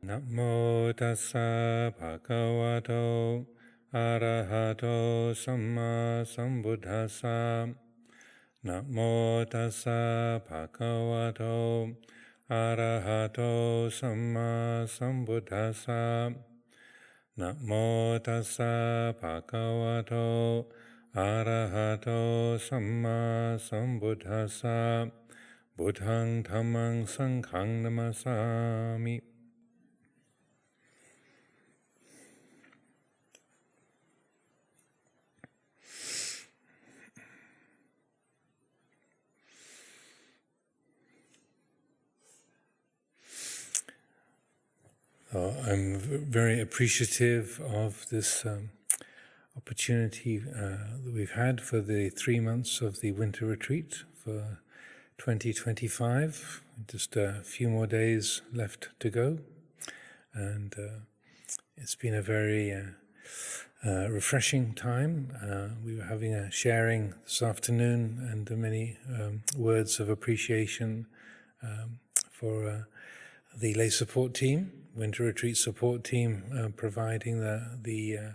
Namo tassa bhagavato arahato samma sambuddhassa. Namo tassa bhagavato arahato samma sambuddhassa. Namo tassa bhagavato arahato samma sambuddhassa. Buddhang dhammang sanghang namasami. I'm very appreciative of this opportunity that we've had for the 3 months of the winter retreat for 2025. Just a few more days left to go, and it's been a very refreshing time. We were having a sharing this afternoon, and many words of appreciation for the lay support team, winter retreat support team, providing the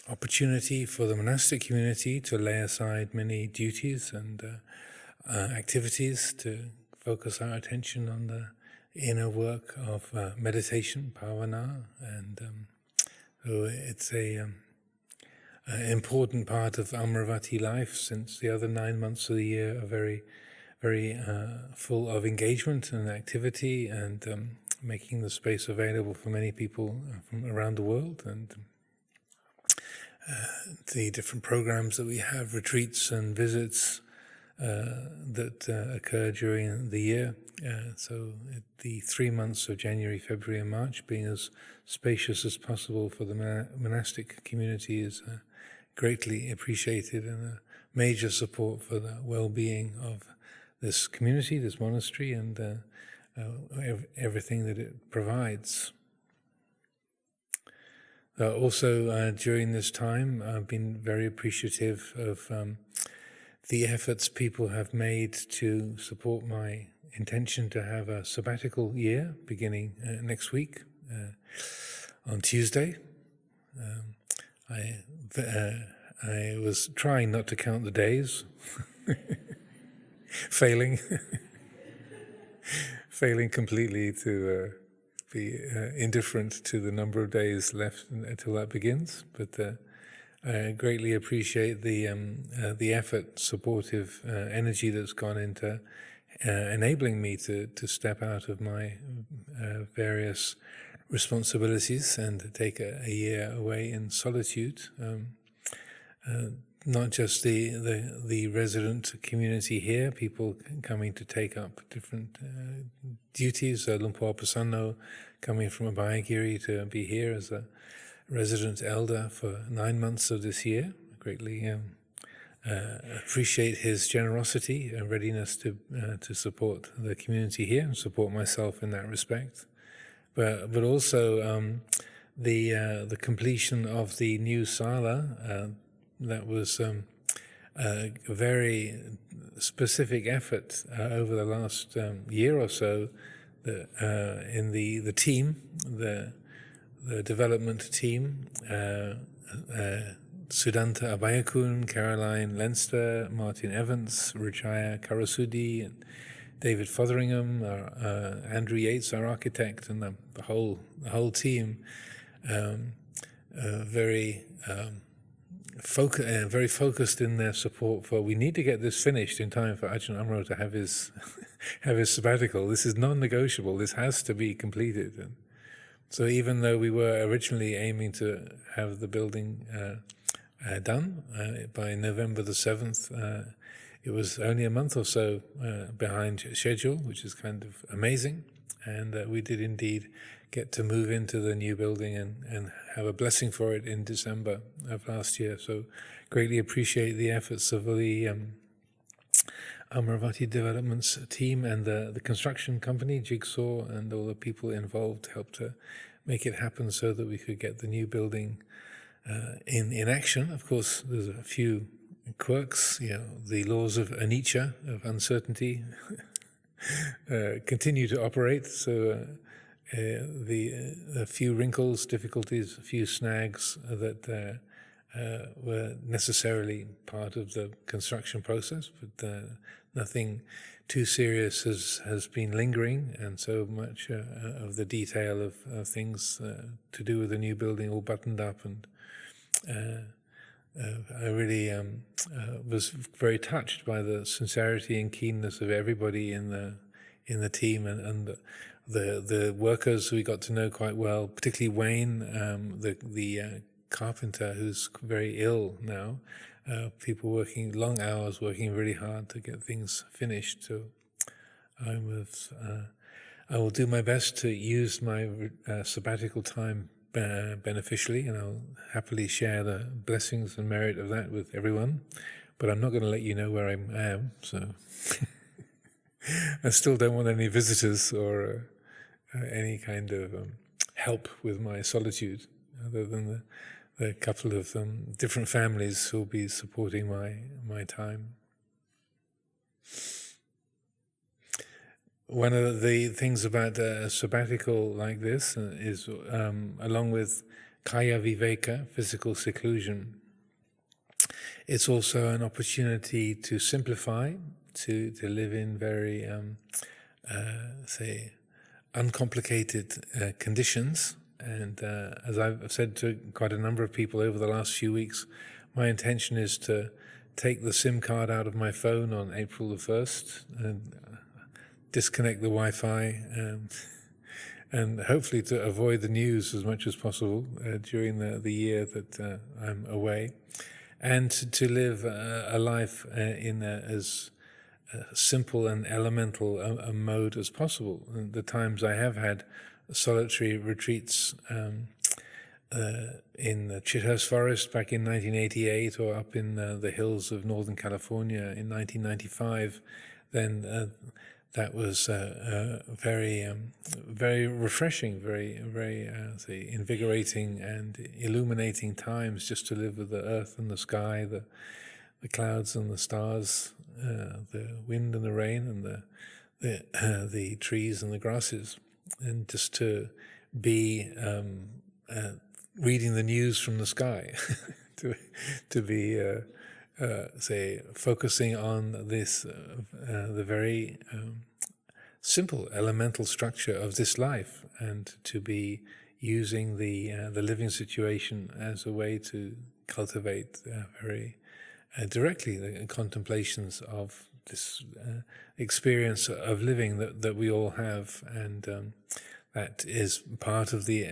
opportunity for the monastic community to lay aside many duties and activities to focus our attention on the inner work of meditation, bhavana, and so it's an important part of Amaravati life, since the other 9 months of the year are very full of engagement and activity, and making the space available for many people from around the world, and the different programs that we have, retreats and visits that occur during the year. So the 3 months of January, February and March being as spacious as possible for the monastic community is greatly appreciated, and a major support for the well-being of this community, this monastery, and everything that it provides. Also, during this time, I've been very appreciative of the efforts people have made to support my intention to have a sabbatical year beginning next week on Tuesday. I was trying not to count the days, failing completely to be indifferent to the number of days left until that begins. But I greatly appreciate the effort, supportive energy that's gone into enabling me to step out of my various responsibilities and to take a year away in solitude. Not just the resident community here, people coming to take up different duties. Lumpur Prasanno coming from Abhayagiri to be here as a resident elder for 9 months of this year. I greatly appreciate his generosity and readiness to support the community here and support myself in that respect. But also the completion of the new sala. That was a very specific effort over the last year or so in the team, the development team, Sudanta Abayakun, Caroline Lenster, Martin Evans, Rajaya Karasudi, and David Fotheringham, Andrew Yates, our architect, and the whole team, very focused in their support for. We need to get this finished in time for Ajahn Amaro to have his sabbatical. This is non-negotiable. This has to be completed. And so even though we were originally aiming to have the building done by November the 7th, it was only a month or so behind schedule, which is kind of amazing. And we did indeed get to move into the new building and have a blessing for it in December of last year. So greatly appreciate the efforts of the Amaravati Developments team and the construction company, Jigsaw, and all the people involved helped to make it happen so that we could get the new building in action. Of course, there's a few quirks, the laws of anicca, of uncertainty, continue to operate. So a few wrinkles, difficulties, a few snags that were necessarily part of the construction process, but nothing too serious has been lingering, and so much of the detail of things to do with the new building all buttoned up, and I really was very touched by the sincerity and keenness of everybody in the team, and the workers who we got to know quite well, particularly Wayne, the carpenter who's very ill now. People working long hours, working really hard to get things finished. So I will do my best to use my sabbatical time beneficially, and I'll happily share the blessings and merit of that with everyone. But I'm not going to let you know where I am. So I still don't want any visitors or any kind of help with my solitude, other than the couple of different families who will be supporting my time. One of the things about a sabbatical like this is, along with kaya viveka, physical seclusion, it's also an opportunity to simplify, to live in very, say, uncomplicated conditions. And as I've said to quite a number of people over the last few weeks, my intention is to take the SIM card out of my phone on April the 1st and disconnect the Wi-Fi, and hopefully to avoid the news as much as possible during the year that I'm away, and to live a life in as simple and elemental a mode as possible. And the times I have had solitary retreats in the Chithurst Forest back in 1988, or up in the hills of Northern California in 1995, then that was very, very refreshing, very say, invigorating and illuminating times, just to live with the earth and the sky, the clouds and the stars, the wind and the rain, and the trees and the grasses, and just to be reading the news from the sky, to be say, focusing on this the very simple elemental structure of this life, and to be using the living situation as a way to cultivate very directly the contemplations of this experience of living that we all have, and that is part of the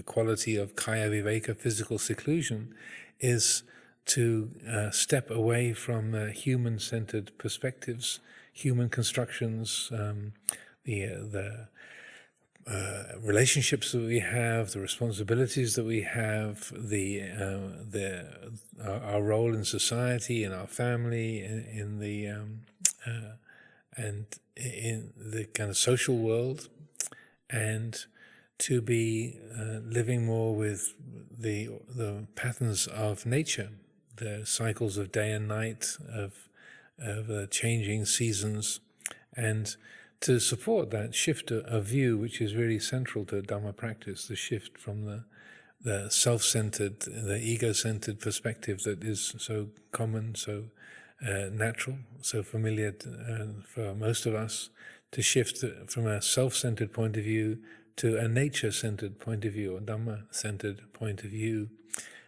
quality of kaya viveka, physical seclusion, is to step away from human-centered perspectives, human constructions, the relationships that we have, the responsibilities that we have, our role in society, in our family, in the and in the kind of social world, and to be living more with the patterns of nature, the cycles of day and night, of changing seasons, and to support that shift of view, which is really central to Dhamma practice, the shift from the self-centered, the ego-centered perspective that is so common, so natural, so familiar for most of us, to shift from a self-centered point of view to a nature-centered point of view, or Dhamma-centered point of view,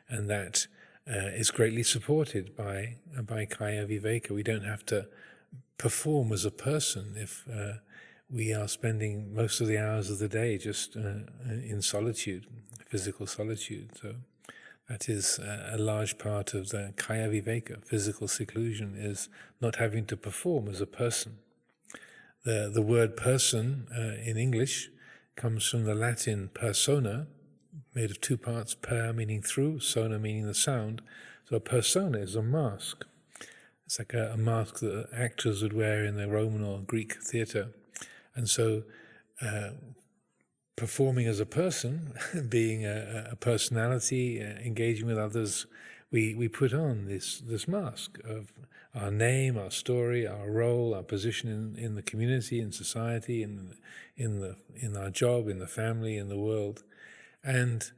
and that is greatly supported by kaya viveka. We don't have to perform as a person if we are spending most of the hours of the day just in solitude, physical solitude. So that is a large part of the kaya viveka, physical seclusion, is not having to perform as a person. The word person in English comes from the Latin persona, made of two parts, per meaning through, sona meaning the sound. So a persona is a mask. It's like a mask that actors would wear in the Roman or Greek theatre. And so performing as a person, being a personality, engaging with others we put on this mask of our name, our story, our role, our position in the community, in society, in our job, in the family, in the world, and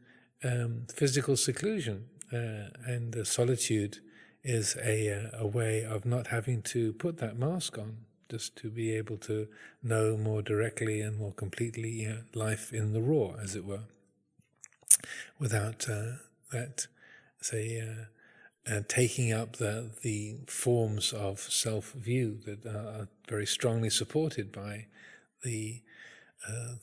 physical seclusion and solitude is a way of not having to put that mask on, just to be able to know more directly and more completely life in the raw, as it were, without taking up the forms of self-view that are very strongly supported by the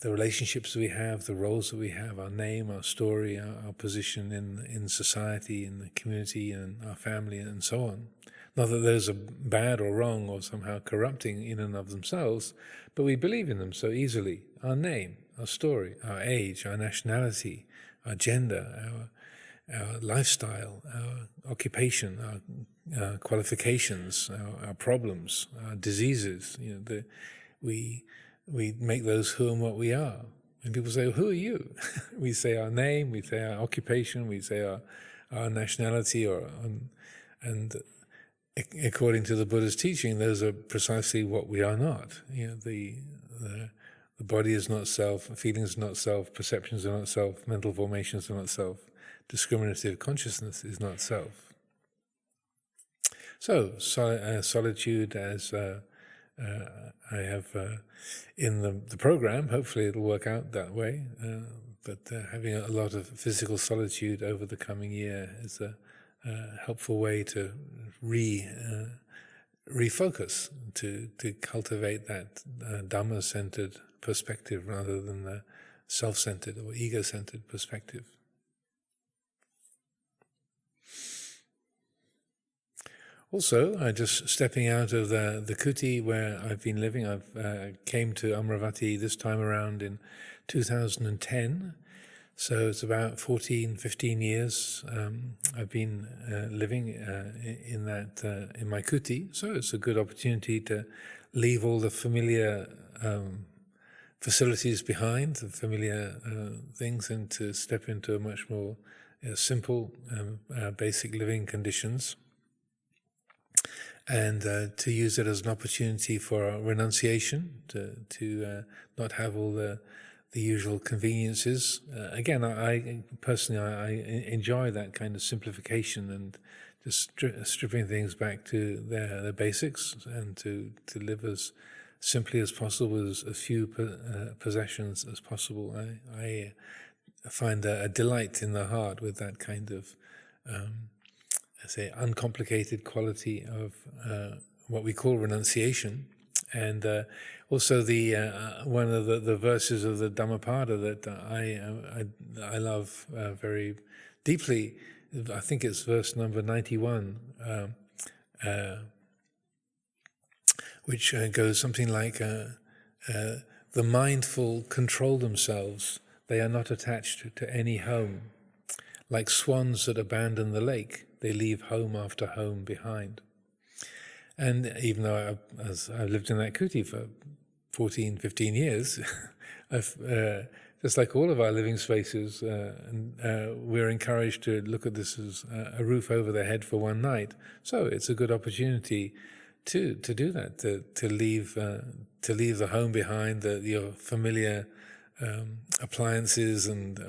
relationships we have, the roles that we have, our name, our story, our position in society, in the community, and our family, and so on. Not that those are bad or wrong or somehow corrupting in and of themselves, but we believe in them so easily. Our name, our story, our age, our nationality, our gender, our lifestyle, our occupation, our qualifications, our problems, our diseases. We make those who and what we are. And people say, who are you? We say our name, we say our occupation, we say our nationality, and according to the Buddha's teaching, those are precisely what we are not. The body is not self, feelings are not self, perceptions are not self, mental formations are not self, discriminative consciousness is not self. So, solitude, as I have in the program, hopefully it'll work out that way, but having a lot of physical solitude over the coming year is a helpful way to refocus, to cultivate that Dhamma-centered perspective rather than the self-centered or ego-centered perspective. Also, just stepping out of the kuti where I've been living, I've came to Amaravati this time around in 2010, so it's about 15 years I've been living in my kuti, so it's a good opportunity to leave all the familiar facilities behind, the familiar things, and to step into a much more simple, basic living conditions. And to use it as an opportunity for renunciation, to not have all the usual conveniences. Again, I personally enjoy that kind of simplification and just stripping things back to their basics, and to live as simply as possible, with as few possessions as possible. I find a delight in the heart with that kind of uncomplicated quality of what we call renunciation, and also the one of the verses of the Dhammapada that I love very deeply. I think it's verse number 91, which goes something like, "The mindful control themselves; they are not attached to any home. Like swans that abandon the lake, they leave home after home behind." And even though I've lived in that kuti for 15 years, just like all of our living spaces, we're encouraged to look at this as a roof over their head for one night. So it's a good opportunity to do that, to leave the home behind, your familiar appliances and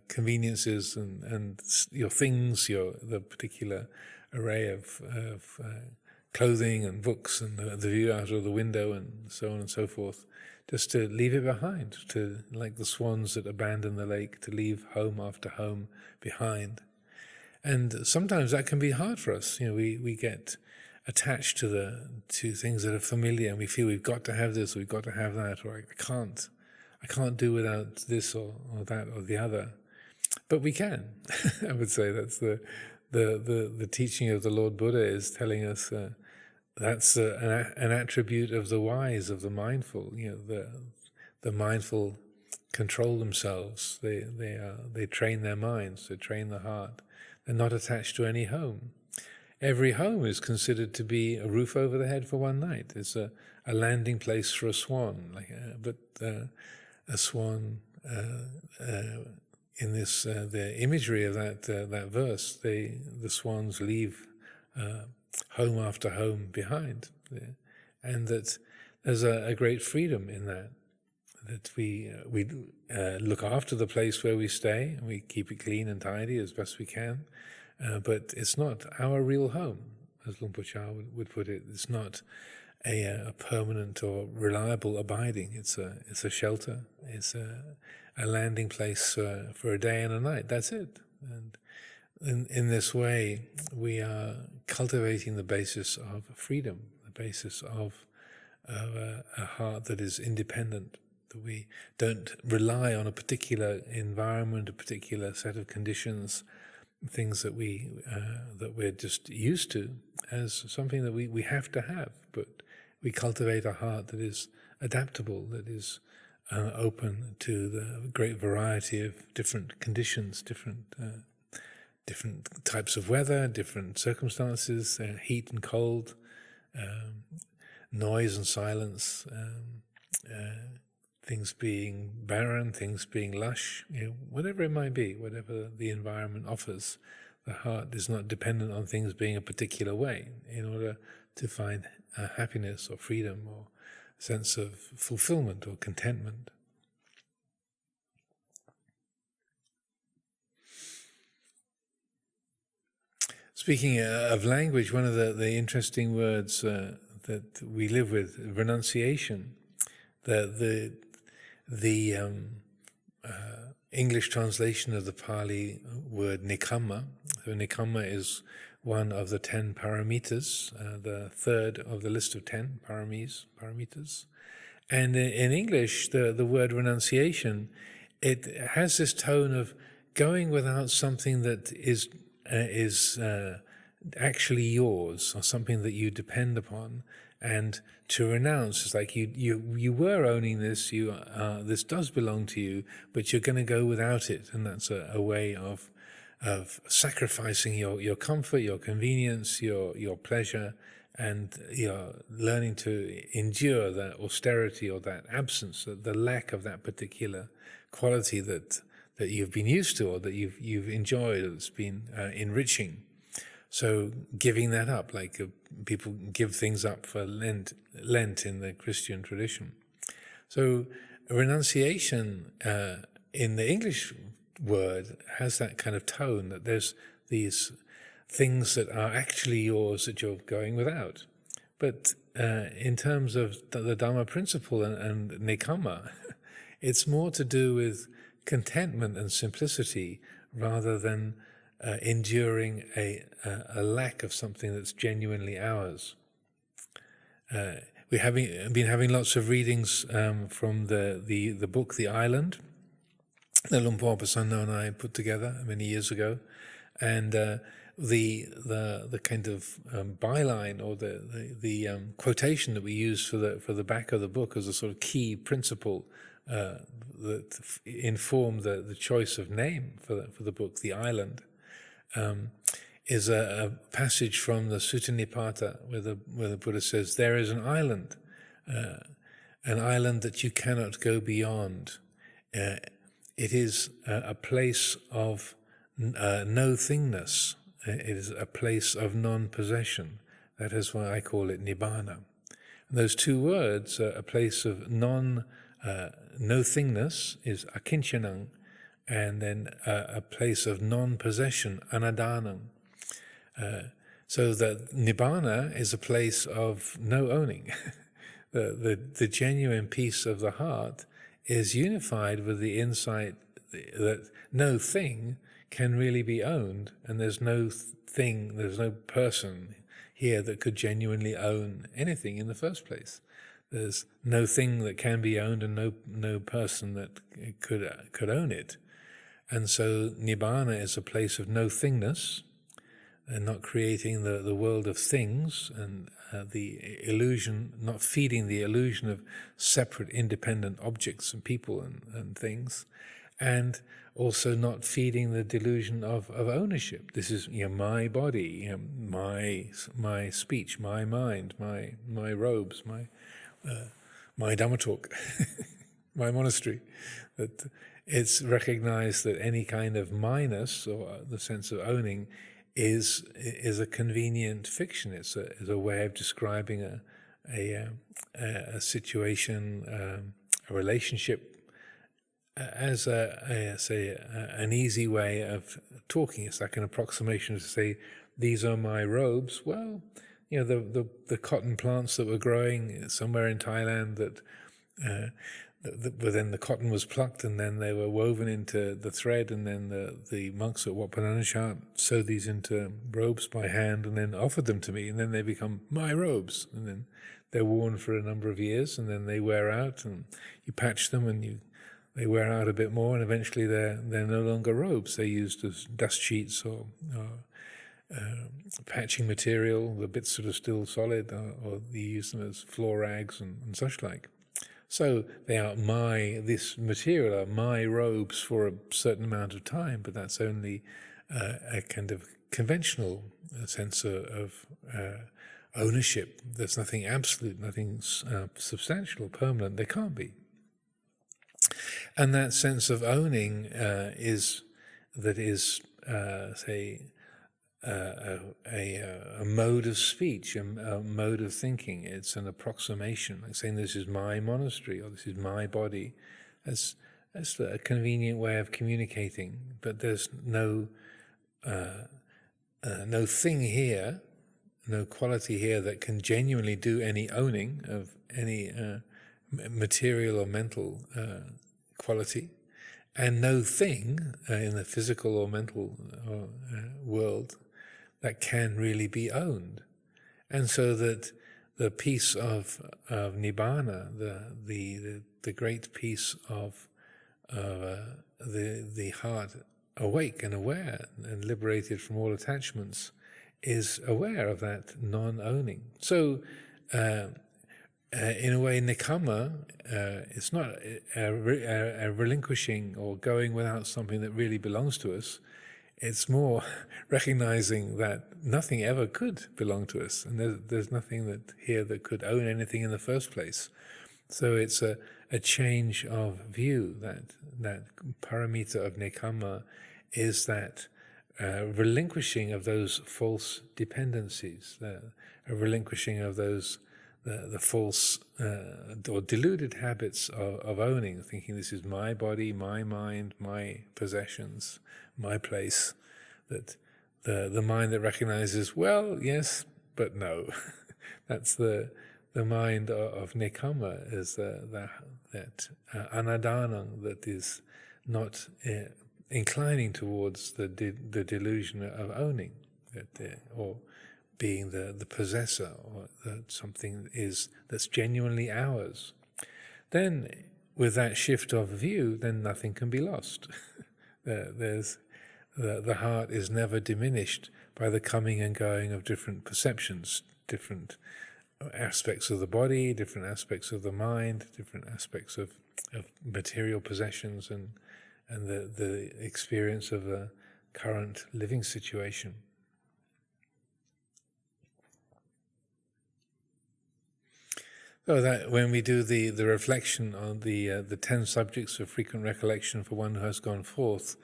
conveniences and your things, the particular array of clothing and books and the view out of the window and so on and so forth, just to leave it behind, to, like the swans that abandon the lake, to leave home after home behind. And sometimes that can be hard for us. We get attached to things that are familiar, and we feel we've got to have this, or we've got to have that, or I can't do without this or that or the other. But we can. I would say that's the teaching of the Lord Buddha is telling us that's an attribute of the wise, of the mindful. The mindful control themselves. They train their minds. They train the heart. They're not attached to any home. Every home is considered to be a roof over the head for one night. It's a landing place for a swan. But a swan, in this the imagery of that verse, the swans leave home after home behind, and that there's a great freedom in that. That we look after the place where we stay, and we keep it clean and tidy as best we can, but it's not our real home, as Luang Por Chah would put it. It's not a permanent or reliable abiding. It's a shelter. It's a landing place for a day and a night. That's it. And in this way, we are cultivating the basis of freedom, the basis of a heart that is independent. That we don't rely on a particular environment, a particular set of conditions, things that we're just used to as something that we have to have. But we cultivate a heart that is adaptable, that is open to the great variety of different conditions, different types of weather, different circumstances, heat and cold, noise and silence, things being barren, things being lush, whatever it might be, whatever the environment offers. The heart is not dependent on things being a particular way in order to find happiness or freedom or sense of fulfillment or contentment. Speaking of language, one of the interesting words that we live with, renunciation, the English translation of the Pali word nikamma. So nikamma is one of the 10 paramitas, the third of the list of 10 paramitas. And in English, the word renunciation, it has this tone of going without something that is actually yours, or something that you depend upon. And to renounce is like you were owning this, this does belong to you, but you're going to go without it, and that's a way of sacrificing your comfort, your convenience, your pleasure, and you're learning to endure that austerity or that absence, the lack of that particular quality that you've been used to or that you've enjoyed, that's been enriching. So giving that up, like people give things up for Lent in the Christian tradition. So renunciation in the English word has that kind of tone, that there's these things that are actually yours that you're going without. But in terms of the Dhamma principle and nikamma, it's more to do with contentment and simplicity rather than enduring a lack of something that's genuinely ours. We've been having lots of readings from the book The Island that Luang Por Pasanno and I put together many years ago, and the kind of byline or the quotation that we use for the back of the book as a sort of key principle that informed the choice of name for the book, The Island, is a passage from the Sutta Nipata where the Buddha says, there is an island that you cannot go beyond. It is a place of no-thingness. It is a place of non-possession. That is why I call it Nibbana. And those two words, a place of no-thingness is akinchanam, and then a place of non-possession, anadanam. So that Nibbana is a place of no owning. the genuine peace of the heart is unified with the insight that no thing can really be owned, and there's no person here that could genuinely own anything in the first place. There's no thing that can be owned and no person that could own it. And so Nibbana is a place of no-thingness, and not creating the world of things, and the illusion, not feeding the illusion of separate independent objects and people and things, and also not feeding the delusion of ownership. This is my body, my speech, my mind, my robes, my Dhamma talk, my monastery. That It's recognized that any kind of minus, or the sense of owning, is a convenient fiction. It's a way of describing a situation, a relationship, as an easy way of talking. It's like an approximation to say, these are my robes. Well, the cotton plants that were growing somewhere in Thailand that but then the cotton was plucked and then they were woven into the thread, and then the monks at Wat Pah Nanachat sewed these into robes by hand and then offered them to me, and then they become my robes, and then they're worn for a number of years, and then they wear out, and you patch them and they wear out a bit more, and eventually they're no longer robes. They're used as dust sheets or patching material. The bits that are still solid, or you use them as floor rags and such like. So they are this material are my robes for a certain amount of time, but that's only a kind of conventional sense of ownership. There's nothing absolute, nothing substantial, permanent. There can't be. And that sense of owning is a mode of speech, a mode of thinking. It's an approximation, like saying this is my monastery or this is my body. That's a convenient way of communicating, but there's no thing here, no quality here that can genuinely do any owning of any material or mental quality, and no thing in the physical or mental world that can really be owned. And so that the peace of Nibbana, the great peace of the heart awake and aware and liberated from all attachments, is aware of that non-owning. So in a way, Nikkhamma, it's not a relinquishing or going without something that really belongs to us. It's more recognizing that nothing ever could belong to us, and there's nothing that could own anything in the first place. So it's a change of view. That paramita of Nikkhamma is that relinquishing of those false dependencies, a relinquishing of those the false or deluded habits of owning, thinking this is my body, my mind, my possessions, my place. That the mind that recognizes, well, yes, but no. That's the mind of Nikkhamma, is that anadanam, that is not inclining towards the delusion of owning, or being the possessor, or that something that's genuinely ours. Then, with that shift of view, then nothing can be lost. The heart is never diminished by the coming and going of different perceptions, different aspects of the body, different aspects of the mind, different aspects of material possessions, and the experience of the current living situation. So that when we do the reflection on the 10 subjects of frequent recollection for one who has gone forth,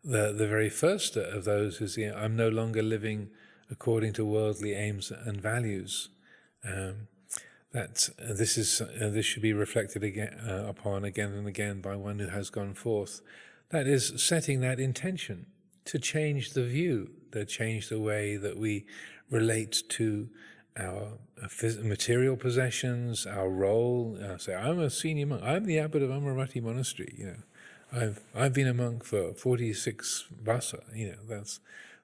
the very first of those is, I'm no longer living according to worldly aims and values. That this should be reflected upon again and again by one who has gone forth. That is setting that intention to change the view, to change the way that we relate to our material possessions, our role. Say, I'm a senior monk. I'm the abbot of Amaravati Monastery. I've been a monk for 46 vasa.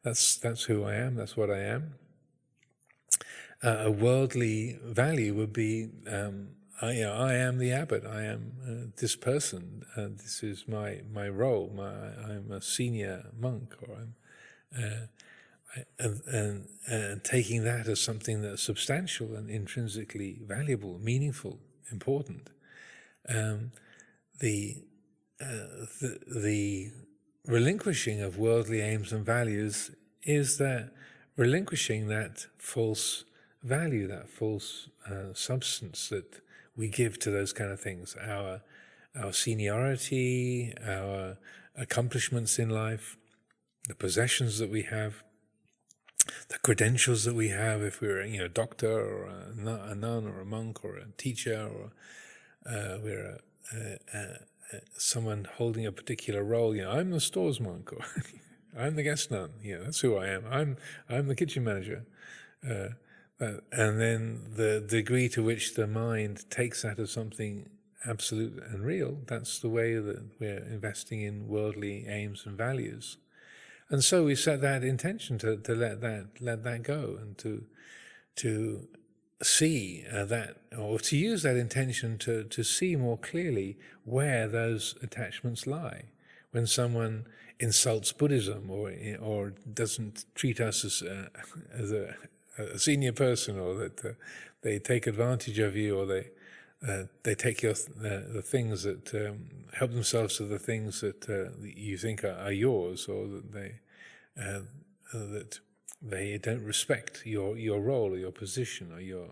That's who I am. That's what I am. A worldly value would be, I am the abbot. I am this person. This is my role. I'm a senior monk, or I'm. And taking that as something that's substantial and intrinsically valuable, meaningful, important. The relinquishing of worldly aims and values is that relinquishing that false value, that false substance that we give to those kind of things, our our seniority, our accomplishments in life, the possessions that we have, the credentials that we have, if we're a doctor or a nun or a monk or a teacher, or we're someone holding a particular role. I'm the stores monk, or I'm the guest nun. That's who I am. I'm the kitchen manager. And then the degree to which the mind takes that as something absolute and real, that's the way that we're investing in worldly aims and values. And so we set that intention to let that go, and to see that, or to use that intention to see more clearly where those attachments lie. When someone insults Buddhism, or doesn't treat us as a senior person, or that they take advantage of you, or they take the things that help themselves to the things that you think are yours, or that they don't respect your role or your position or your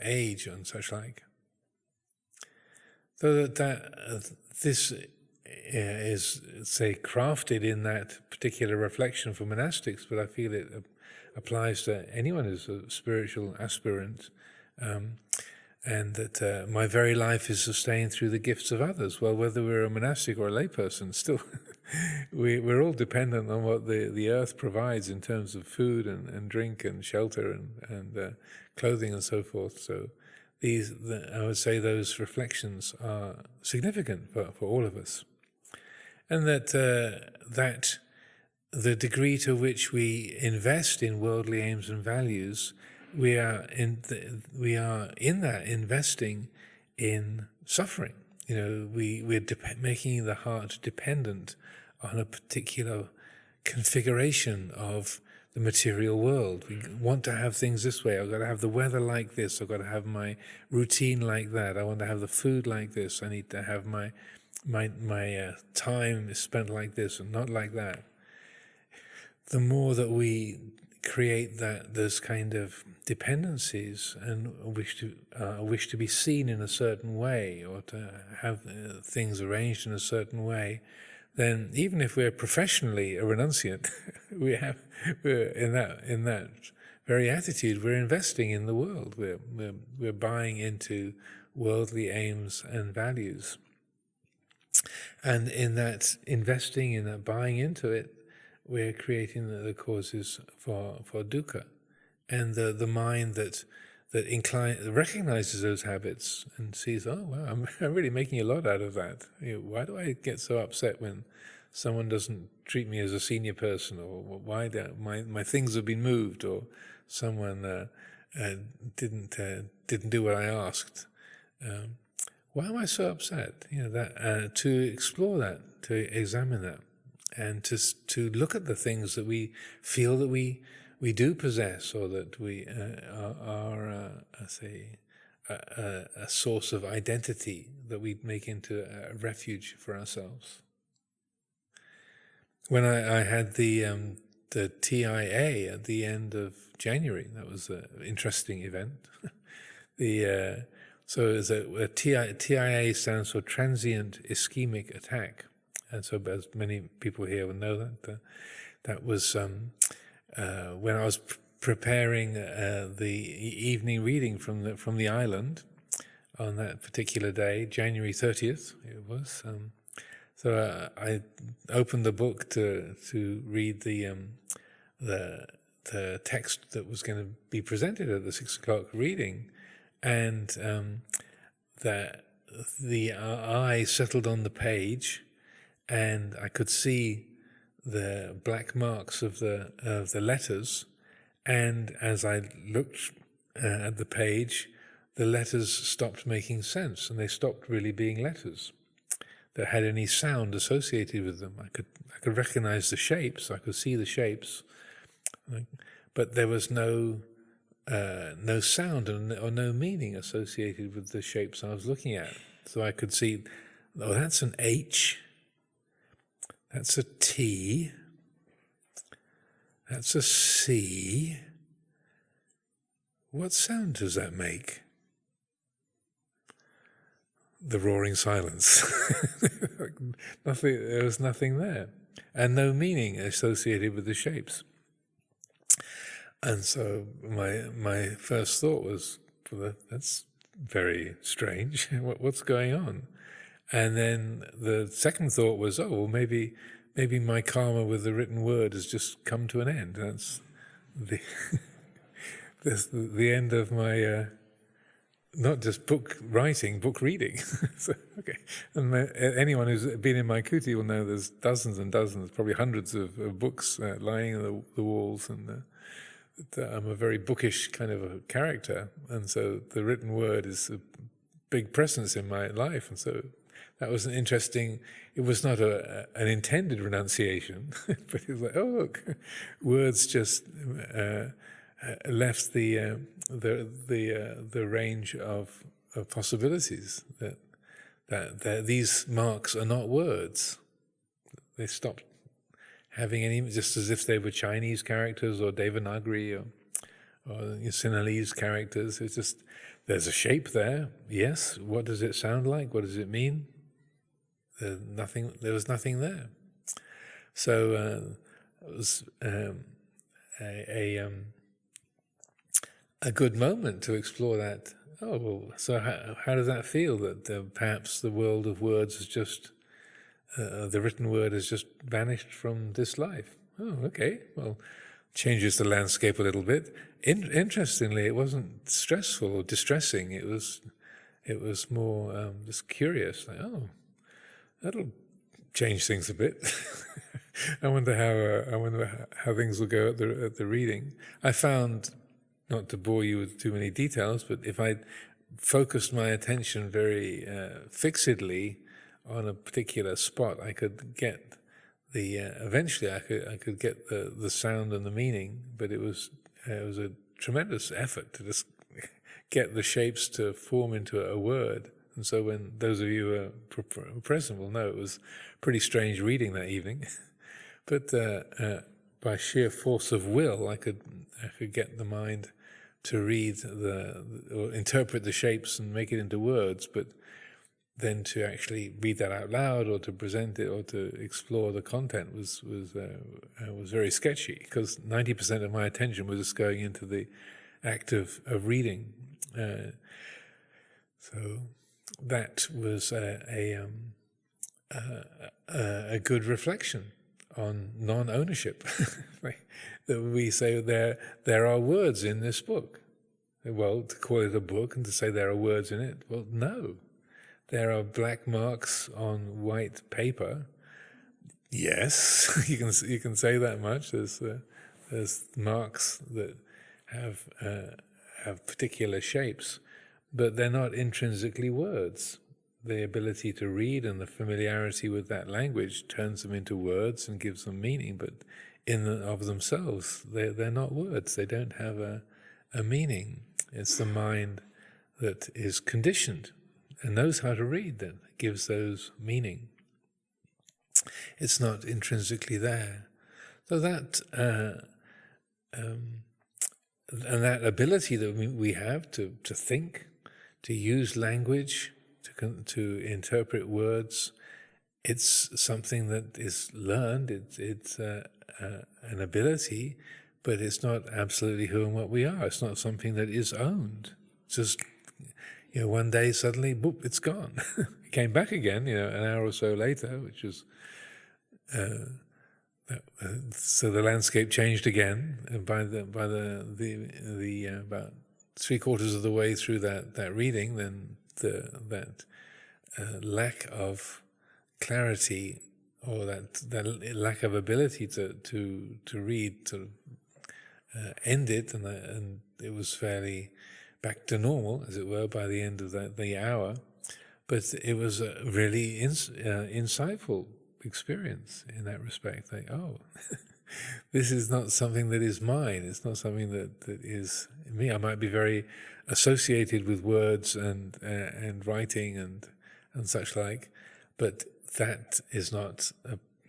age and such like. So that this is, say, crafted in that particular reflection for monastics, but I feel it applies to anyone who's a spiritual aspirant, and that my very life is sustained through the gifts of others. Well, whether we're a monastic or a layperson, still we're all dependent on what the earth provides in terms of food and drink and shelter and clothing and so forth. So I would say those reflections are significant for all of us. And that the degree to which we invest in worldly aims and values, we are in that investing in suffering. We're making the heart dependent on a particular configuration of the material world. We want to have things this way. I've got to have the weather like this. I've got to have my routine like that. I want to have the food like this. I need to have my time is spent like this and not like that. The more that we create those kind of dependencies and wish to be seen in a certain way, or to have things arranged in a certain way, then even if we're professionally a renunciant, we're in that very attitude. We're investing in the world. We're buying into worldly aims and values. And in that investing, in that buying into it, we're creating the causes for dukkha. And the mind that recognizes those habits and sees, oh wow, I'm really making a lot out of that. Why do I get so upset when someone doesn't treat me as a senior person, or why my things have been moved, or someone didn't do what I asked? Why am I so upset? To explore that, to examine that, and to look at the things that we feel that we do possess, or that we are a source of identity that we make into a refuge for ourselves. When I had the TIA at the end of January, that was an interesting event. So TIA stands for Transient Ischemic Attack, and so as many people here will know that was when I was preparing the evening reading from the island on that particular day, January 30th. It was. So I opened the book to read the text that was going to be presented at the 6 o'clock reading, and that the eye settled on the page, and I could see the black marks of the letters, and as I looked at the page, the letters stopped making sense, and they stopped really being letters that had any sound associated with them. I could recognize the shapes, I could see the shapes, but there was no sound or no meaning associated with the shapes I was looking at. So I could see, oh, that's an H, that's a T, that's a C. What sound does that make? the roaring silence. There was nothing there, and no meaning associated with the shapes. And so my first thought was, well, that's very strange. What's going on? And then the second thought was, oh, well, maybe my karma with the written word has just come to an end. That's the end of my not just book writing, book reading. So, okay. And anyone who's been in my kuti will know there's dozens and dozens, probably hundreds of books lying on the walls, and I'm a very bookish kind of a character, and so the written word is a big presence in my life, and so that was an interesting. It was not an intended renunciation, but it was like, oh look, words just left the range of possibilities. That these marks are not words. They stopped having any, just as if they were Chinese characters or Devanagari or Sinhalese characters. It's just, there's a shape there, yes. What does it sound like? What does it mean? There was nothing there. So it was a good moment to explore that. Oh, well, so how does that feel, that perhaps the world of words is just, the written word has just vanished from this life? Oh, okay, well, changes the landscape a little bit. Interestingly, it wasn't stressful or distressing. It was more just curious, like, oh, that'll change things a bit. I wonder how things will go at the reading. I found, not to bore you with too many details, but if I focused my attention very fixedly on a particular spot, I could get eventually I could get the sound and the meaning. But it was a tremendous effort to just get the shapes to form into a word. And so when those of you who are present will know, it was pretty strange reading that evening. But by sheer force of will, I could get the mind to read or interpret the shapes and make it into words, but then to actually read that out loud or to present it or to explore the content was very sketchy, because 90% of my attention was just going into the act of reading. So that was a good reflection on non-ownership. That we say there are words in this book. Well, to call it a book and to say there are words in it, well, no. There are black marks on white paper. Yes, you can say that much. There's marks that have particular shapes, but they're not intrinsically words. The ability to read and the familiarity with that language turns them into words and gives them meaning, but in and of themselves, they're not words. They don't have a meaning. It's the mind that is conditioned and knows how to read that gives those meaning. It's not intrinsically there. So that and that ability that we have to think, to use language, to interpret words, it's something that is learned. It's an ability, but it's not absolutely who and what we are. It's not something that is owned. It's just, one day suddenly, boop, it's gone. It came back again, an hour or so later, which was so the landscape changed again. And by the about 3/4 of the way through that reading, then that lack of clarity, or that lack of ability to read, to ended, and it was fairly back to normal, as it were, by the end of the hour. But it was a really insightful experience in that respect. Like, oh, this is not something that is mine. It's not something that is me. I might be very associated with words and writing and such like, but that is not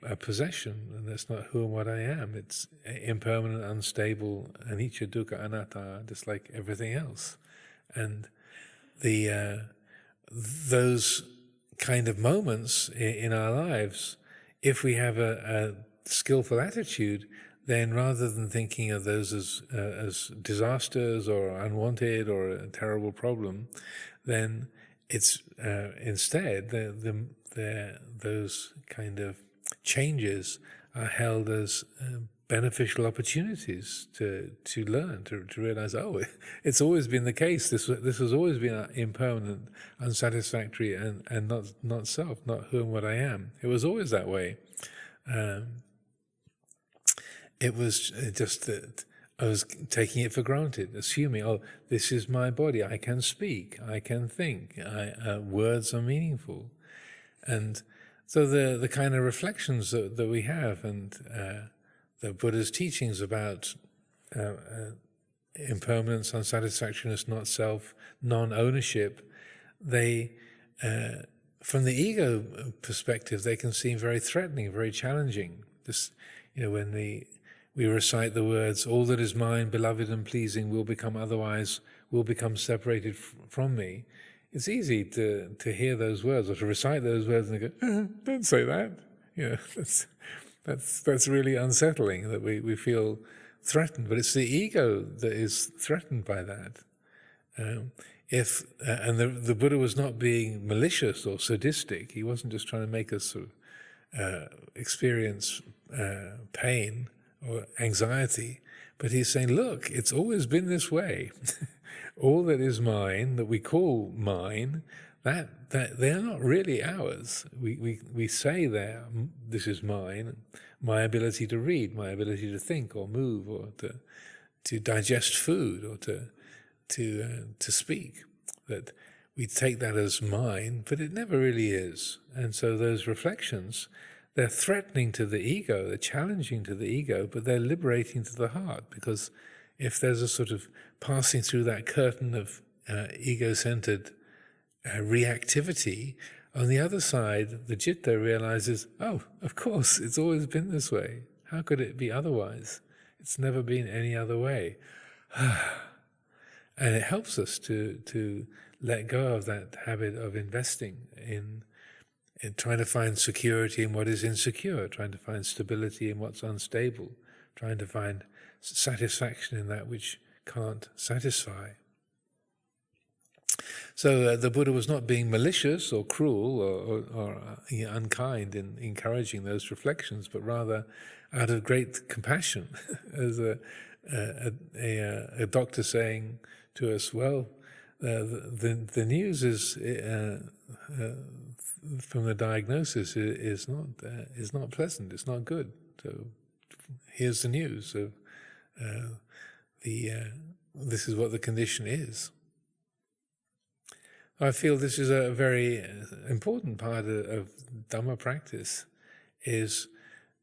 a possession, and that's not who and what I am. It's impermanent, unstable, anicca, dukkha, anatta, just like everything else. And the those kind of moments in our lives, if we have a skillful attitude, then rather than thinking of those as disasters or unwanted or a terrible problem, then it's instead those kind of changes are held as beneficial opportunities to learn, to realize, oh, it's always been the case. This has always been impermanent, unsatisfactory, and not self, not who and what I am. It was always that way. It was just that I was taking it for granted, assuming, oh, this is my body. I can speak. I can think. Words are meaningful, and so the kind of reflections that we have, and the Buddha's teachings about impermanence, unsatisfactoriness, not self, non-ownership, they, from the ego perspective, they can seem very threatening, very challenging. This, when we recite the words, all that is mine, beloved and pleasing, will become otherwise, will become separated from me. It's easy to hear those words or to recite those words and go, don't say that. That's really unsettling, that we feel threatened. But it's the ego that is threatened by that. And the Buddha was not being malicious or sadistic. He wasn't just trying to make us sort of experience pain or anxiety, but he's saying, look, it's always been this way. All that is mine, that we call mine, that they are not really ours. We say this is mine, my ability to read, my ability to think or move or to digest food or to speak. That we take that as mine, but it never really is. And so those reflections, they're threatening to the ego, they're challenging to the ego, but they're liberating to the heart, because if there's a sort of passing through that curtain of ego-centered reactivity, on the other side, the citta realizes, oh, of course, it's always been this way. How could it be otherwise? It's never been any other way. And it helps us to let go of that habit of investing in trying to find security in what is insecure, trying to find stability in what's unstable, trying to find satisfaction in that which can't satisfy. So the Buddha was not being malicious or cruel or unkind in encouraging those reflections, but rather out of great compassion, as a doctor saying to us, well, the news is from the diagnosis is not pleasant. It's not good. So here's the news of this is what the condition is. I feel this is a very important part of Dhamma practice, is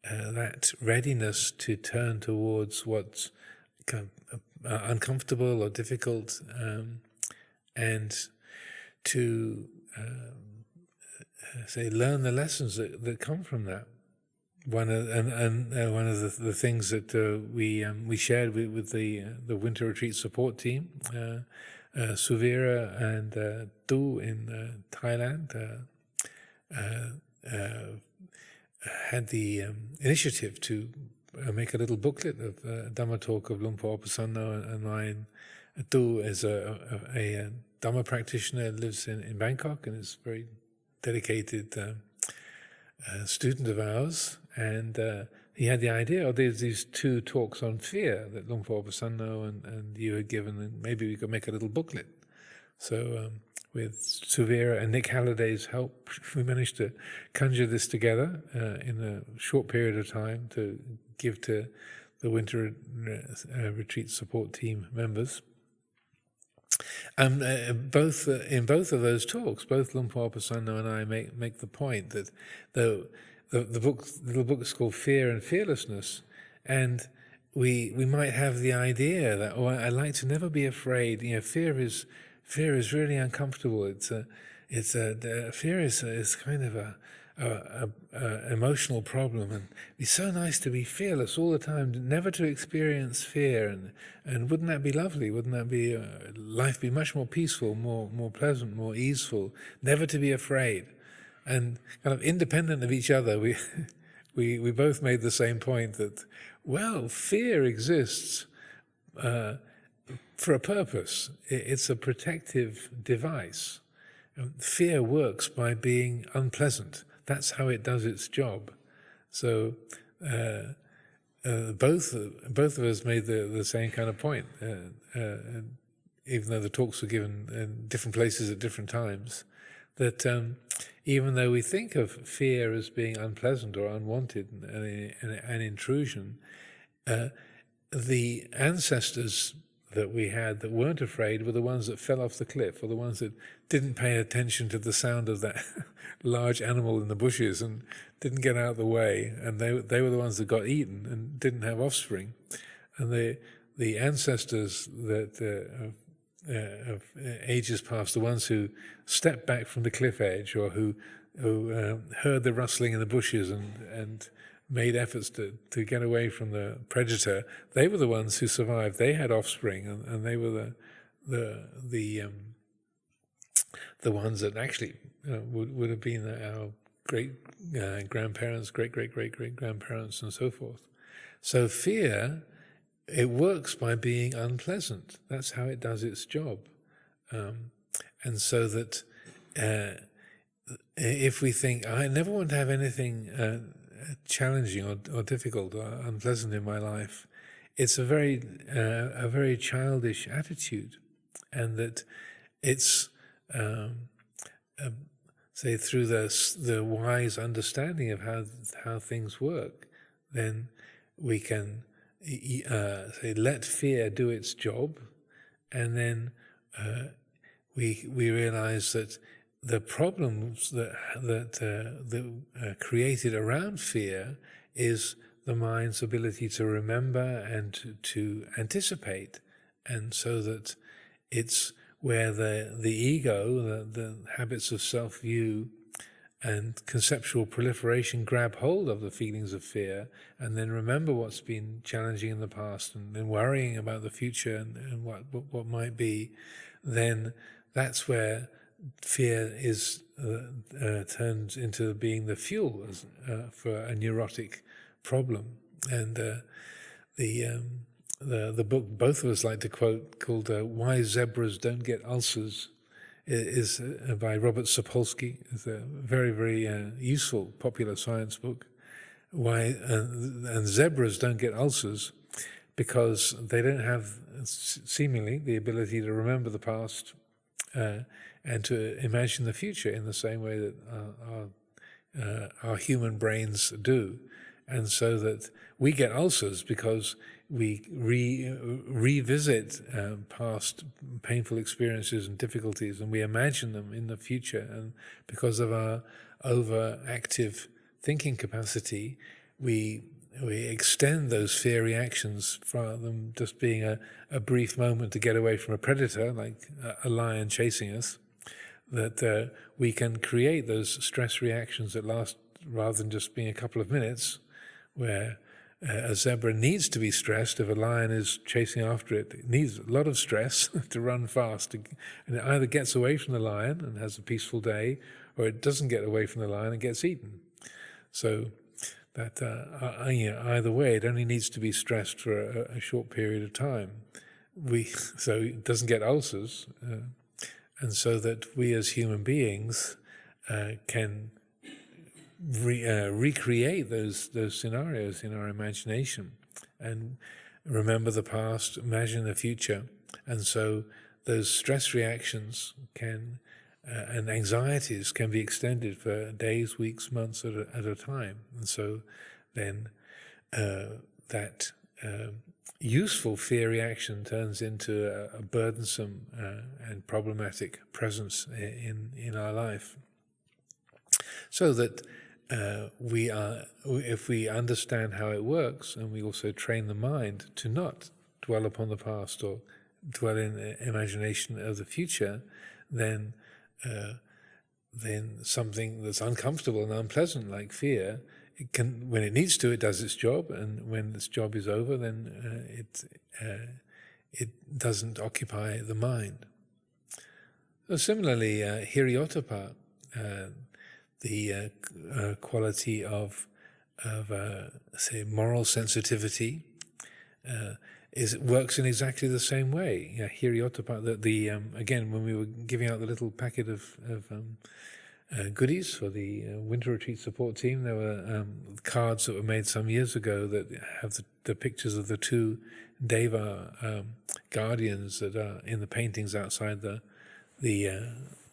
that readiness to turn towards what's uncomfortable or difficult, and to learn the lessons that come from that. One of the things that we shared with the winter retreat support team, Suvira and Du in Thailand, had the initiative to make a little booklet of Dhamma talk of Luang Por Pasanno and mine. Du is a Dhamma practitioner, lives in Bangkok, and is a very dedicated student of ours. And he had the idea, there's these 2 talks on fear that Luang Por Pasanno and you had given, and maybe we could make a little booklet. So with Suvira and Nick Halliday's help, we managed to conjure this together in a short period of time to give to the winter retreat support team members. And in both of those talks, both Luang Por Pasanno and I make the point that the little book is called Fear and Fearlessness, and we might have the idea that, I like to never be afraid. Fear is really uncomfortable. Fear is kind of a emotional problem, and it'd be so nice to be fearless all the time, never to experience fear, and wouldn't that be lovely? Wouldn't that be life be much more peaceful, more pleasant, more easeful? Never to be afraid, and kind of independent of each other, we both made the same point that, well, fear exists for a purpose. It's a protective device. Fear works by being unpleasant. That's how it does its job. So both of us made the same kind of point, even though the talks were given in different places at different times, that even though we think of fear as being unpleasant or unwanted and an intrusion, the ancestors that we had that weren't afraid were the ones that fell off the cliff, or the ones that didn't pay attention to the sound of that large animal in the bushes and didn't get out of the way, and they were the ones that got eaten and didn't have offspring. And the ancestors that of ages past, the ones who stepped back from the cliff edge, or who heard the rustling in the bushes and made efforts to get away from the predator, they were the ones who survived. They had offspring, and they were the ones that actually would have been our great grandparents, great grandparents, and so forth. So fear, it works by being unpleasant. That's how it does its job. And so that if we think, I never want to have anything challenging or difficult or unpleasant in my life, it's a very childish attitude, and that it's say through the wise understanding of how things work, then we can say let fear do its job, and then we realize that the problems that created around fear is the mind's ability to remember and to anticipate, and so that it's where the ego, the habits of self-view and conceptual proliferation grab hold of the feelings of fear, and then remember what's been challenging in the past, and then worrying about the future and what might be. Then that's where fear is turns into being the fuel for a neurotic problem. And the book both of us like to quote, called "Why Zebras Don't Get Ulcers," is by Robert Sapolsky. It's a very useful popular science book. Why and zebras don't get ulcers because they don't have seemingly the ability to remember the past and to imagine the future in the same way that our human brains do. And so that we get ulcers because we revisit past painful experiences and difficulties, and we imagine them in the future. And because of our overactive thinking capacity, we extend those fear reactions from them just being a brief moment to get away from a predator, like a lion chasing us, that we can create those stress reactions that last rather than just being a couple of minutes, where a zebra needs to be stressed. If a lion is chasing after it, it needs a lot of stress to run fast. And it either gets away from the lion and has a peaceful day, or it doesn't get away from the lion and gets eaten. So that either way, it only needs to be stressed for a short period of time. So it doesn't get ulcers, and so that we as human beings can recreate those scenarios in our imagination and remember the past, imagine the future, and so those stress reactions can and anxieties can be extended for days, weeks, months at a time. And so then that useful fear reaction turns into a burdensome and problematic presence in our life. So that if we understand how it works, and we also train the mind to not dwell upon the past or dwell in the imagination of the future, then then something that's uncomfortable and unpleasant, like fear, it can, when it needs to, it does its job, and when its job is over, then it doesn't occupy the mind. So similarly, hiriyottapa, the quality of say moral sensitivity, works in exactly the same way. Hiriyottapa, again, when we were giving out the little packet of goodies for the winter retreat support team, there were cards that were made some years ago that have the pictures of the two deva guardians that are in the paintings outside the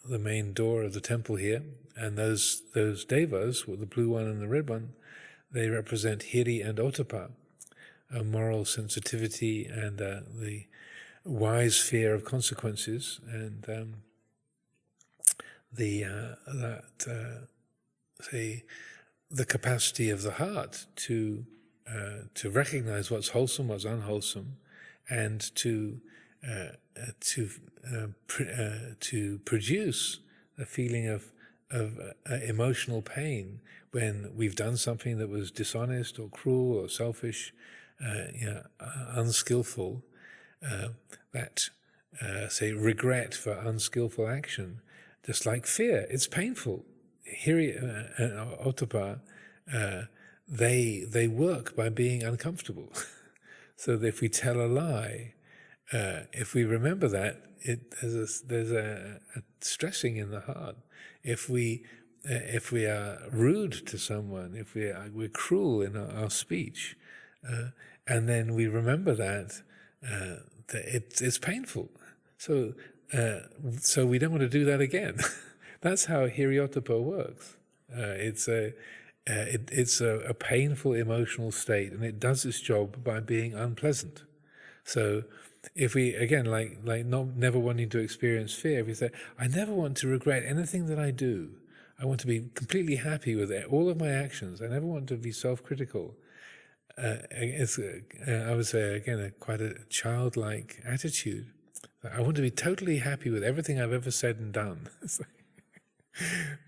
main door of the temple here. And those devas, the blue one and the red one, they represent hiri and ottapa, a moral sensitivity and the wise fear of consequences, and the capacity of the heart to recognize what's wholesome, what's unwholesome, and to produce a feeling of emotional pain when we've done something that was dishonest or cruel or selfish, unskillful. Say regret for unskillful action, just like fear, it's painful. Hiri and ottapa, they work by being uncomfortable. So that if we tell a lie, if we remember that, there's a stressing in the heart. If we are rude to someone, if we're cruel in our speech, and then we remember that it's painful. So we don't want to do that again. That's how hiriyottapa works. It's a painful emotional state, and it does its job by being unpleasant. So if we, again, like never wanting to experience fear, if we say, I never want to regret anything that I do. I want to be completely happy with all of my actions. I never want to be self-critical. It's, I would say, again, quite a childlike attitude. I want to be totally happy with everything I've ever said and done.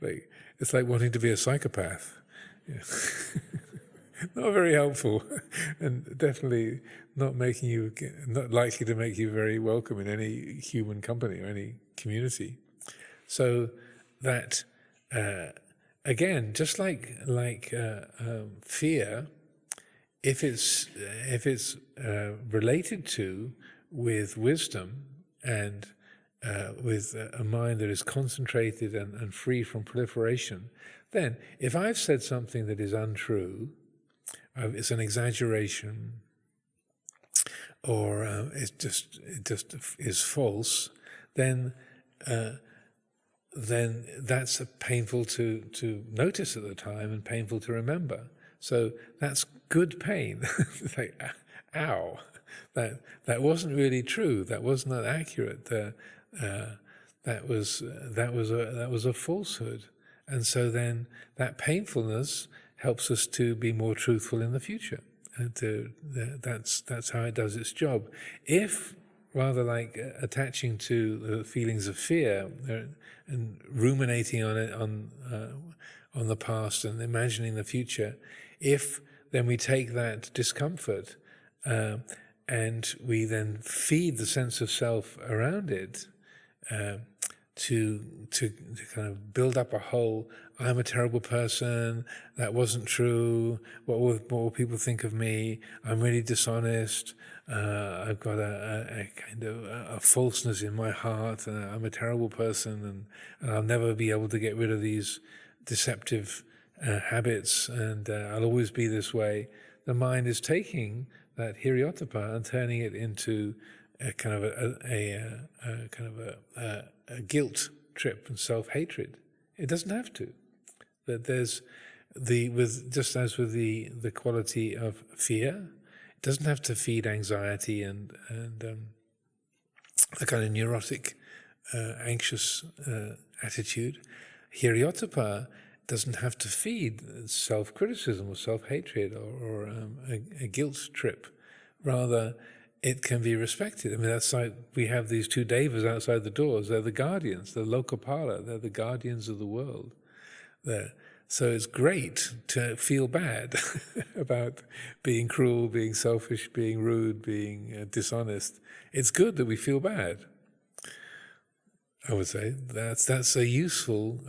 It's like wanting to be a psychopath. Yeah. Not very helpful, and definitely not likely to make you very welcome in any human company or any community. So that again, just like fear, if it's related to with wisdom and with a mind that is concentrated and free from proliferation, then if I've said something that is untrue, it's an exaggeration, or it just is false, then that's painful to notice at the time and painful to remember. So that's good pain. It's like, ow, that wasn't really true. That was not accurate. That was a falsehood. And so then that painfulness helps us to be more truthful in the future. And that's how it does its job. If, rather like attaching to the feelings of fear and ruminating on it, on the past and imagining the future, if then we take that discomfort and we then feed the sense of self around it, to kind of build up a whole, I'm a terrible person, that wasn't true, what will people think of me, I'm really dishonest, I've got a kind of a falseness in my heart, and I'm a terrible person, and I'll never be able to get rid of these deceptive habits, and I'll always be this way. The mind is taking that hiriyottapa and turning it into a kind of a guilt trip and self-hatred. It doesn't have to. That there's just as with the quality of fear, it doesn't have to feed anxiety and a kind of neurotic, anxious attitude. Hiriyottapa doesn't have to feed self-criticism or self-hatred or a guilt trip. Rather, it can be respected. I mean, that's like we have these two devas outside the doors. They're the guardians, the Lokapala. They're the guardians of the world. So it's great to feel bad about being cruel, being selfish, being rude, being dishonest. It's good that we feel bad. I would say that's a useful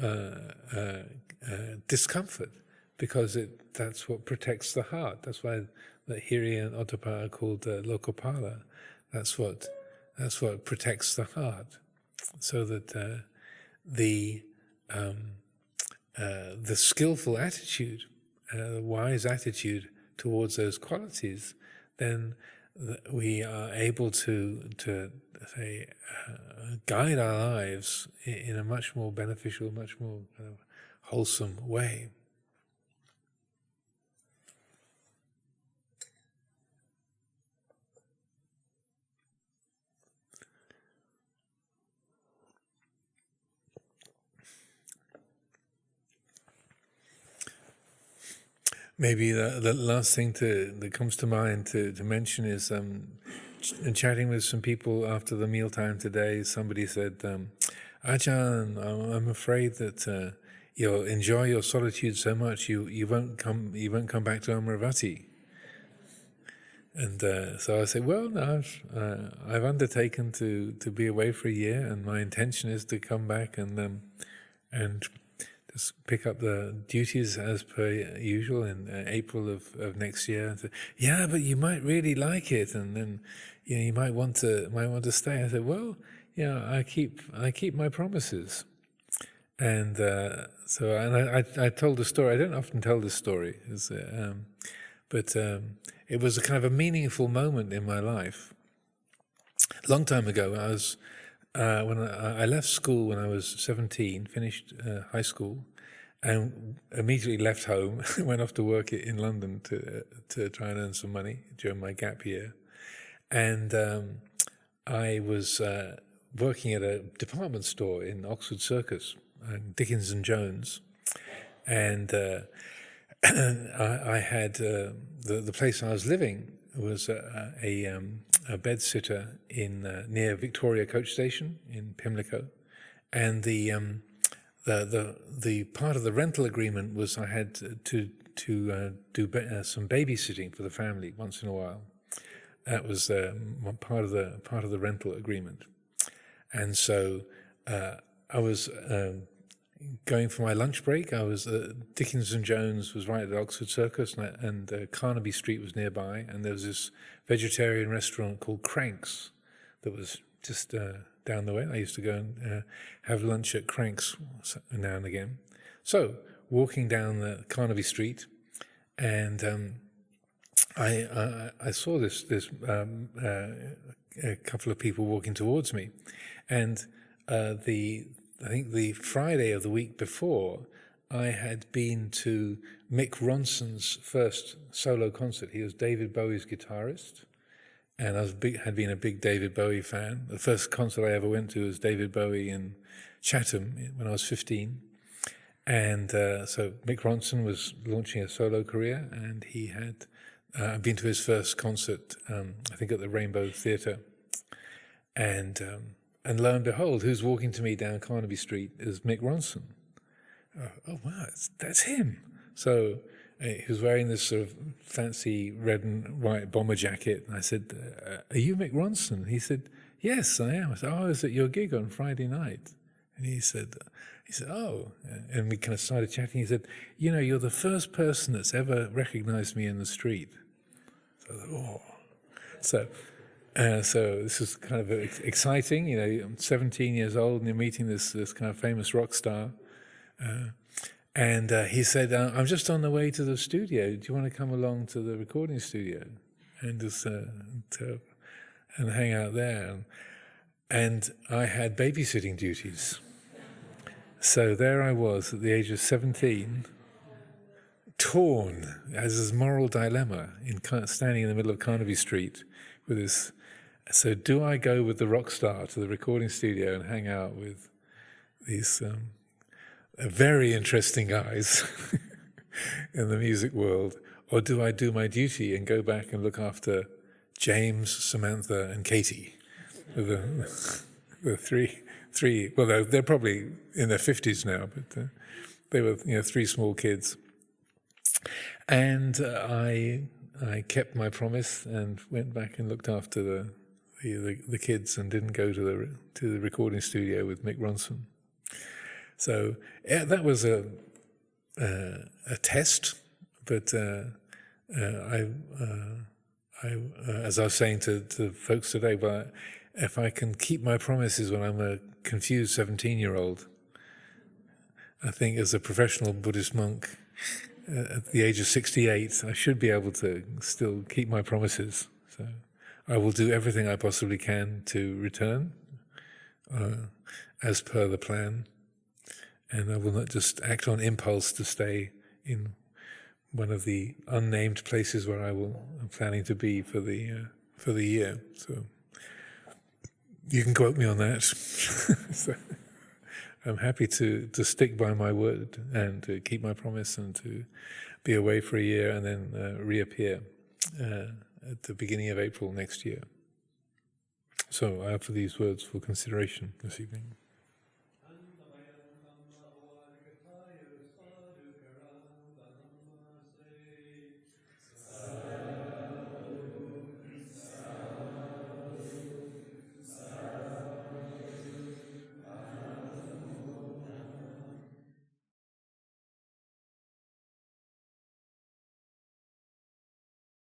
discomfort, because that's what protects the heart. That's why the Hiri and Ottappa are called Lokapala. That's what protects the heart, so that the skillful attitude, the wise attitude towards those qualities, then we are able to say guide our lives in a much more beneficial, much more wholesome way. Maybe the last thing that comes to mind to mention is chatting with some people after the mealtime today. Somebody said, Ajahn, I'm afraid that you'll enjoy your solitude so much you won't come back to Amaravati. And so I said, well, no, I've undertaken to be away for a year, and my intention is to come back and just pick up the duties as per usual in April of next year. And said, yeah, but you might really like it, and then you might want to stay. I said, well, I keep my promises. And I told the story. I don't often tell this story, but it was a kind of a meaningful moment in my life. A long time ago, I was when I left school when I was 17, finished high school, and immediately left home, went off to work in London to try and earn some money during my gap year. And I was working at a department store in Oxford Circus, Dickens and Jones, and I had the place I was living was a bed sitter in near Victoria Coach Station in Pimlico, and the part of the rental agreement was I had to do some babysitting for the family once in a while. That was part of the rental agreement, and so I was going for my lunch break. I was Dickens and Jones was right at Oxford Circus, and Carnaby Street was nearby, and there was this vegetarian restaurant called Cranks that was just down the way. I used to go and have lunch at Cranks now and again. So walking down the Carnaby Street, and I saw this a couple of people walking towards me, and I think the Friday of the week before, I had been to Mick Ronson's first solo concert. He was David Bowie's guitarist, and I had been a big David Bowie fan. The first concert I ever went to was David Bowie in Chatham when I was 15. And so Mick Ronson was launching a solo career, and he had been to his first concert, I think at the Rainbow Theatre. And lo and behold, who's walking to me down Carnaby Street is Mick Ronson. Oh wow, that's him. So he was wearing this sort of fancy red and white bomber jacket. And I said, are you Mick Ronson? He said, yes, I am. I said, oh, I was at your gig on Friday night. And he said, oh. And we kind of started chatting. He said, you're the first person that's ever recognized me in the street. So I thought, oh. So this is kind of exciting. I'm 17 years old and you're meeting this kind of famous rock star. And he said, I'm just on the way to the studio. Do you want to come along to the recording studio and just and hang out there? And I had babysitting duties. So there I was at the age of 17, torn, as this moral dilemma, standing in the middle of Carnaby Street with this. So do I go with the rock star to the recording studio and hang out with these very interesting guys in the music world, or do I do my duty and go back and look after James, Samantha, and Katie. The three. Well, they're probably in their 50s now, but they were, three small kids. And I kept my promise and went back and looked after the kids and didn't go to the recording studio with Mick Ronson. So yeah, that was a test, but as I was saying to folks today, but if I can keep my promises when I'm a confused 17-year-old, I think as a professional Buddhist monk at the age of 68, I should be able to still keep my promises. So I will do everything I possibly can to return as per the plan, and I will not just act on impulse to stay in one of the unnamed places where I'm planning to be for the year. So you can quote me on that. So I'm happy to stick by my word and to keep my promise and to be away for a year and then reappear at the beginning of April next year. So I offer these words for consideration this evening.